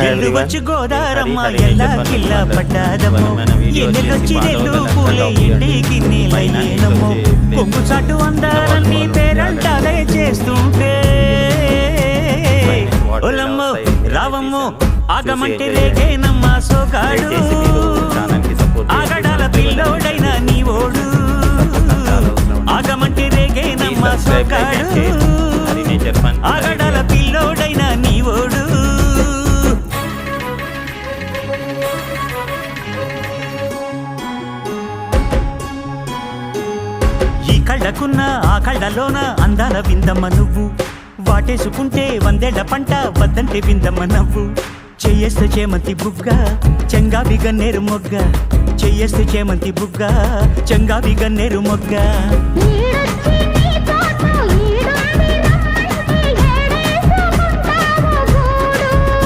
ఎల్లు వచ్చి గోదారమ్మ ఎల్లా కిల్ల పడ్డాదమ్మో ఎన్నెలొచ్చి రెల్లు పూలే ఇంటికి నీలయ్యేనమ్మో కొంగు చాటు అందాలన్నీ పేరంటాలే చేస్తుంటే ఒలమ్మో రావమ్మో ఆగమంటే రేగేనమ్మ సోగాడు ఆగడాల పిల్లోడైన నీ ఓడు ఆగమంటే రేగేనమ్మ సోగాడు ఆగడాల పిల్లోడైన నీ ఓడు ఈ కళ్ళకున్న ఆ కళ్ళలోన అందాల విందమ్మ నువ్వు వాటేసుకుంటే వందేళ్ల పంట వద్దంటే విందమ్మ నవ్వు చెయ్యేస్తే చేమంతి బుగ్గ చెంగావి గన్నేరు మొగ్గ చెయ్యేస్తే చేమంతి బుగ్గ చెంగావి గన్నేరు మొగ్గ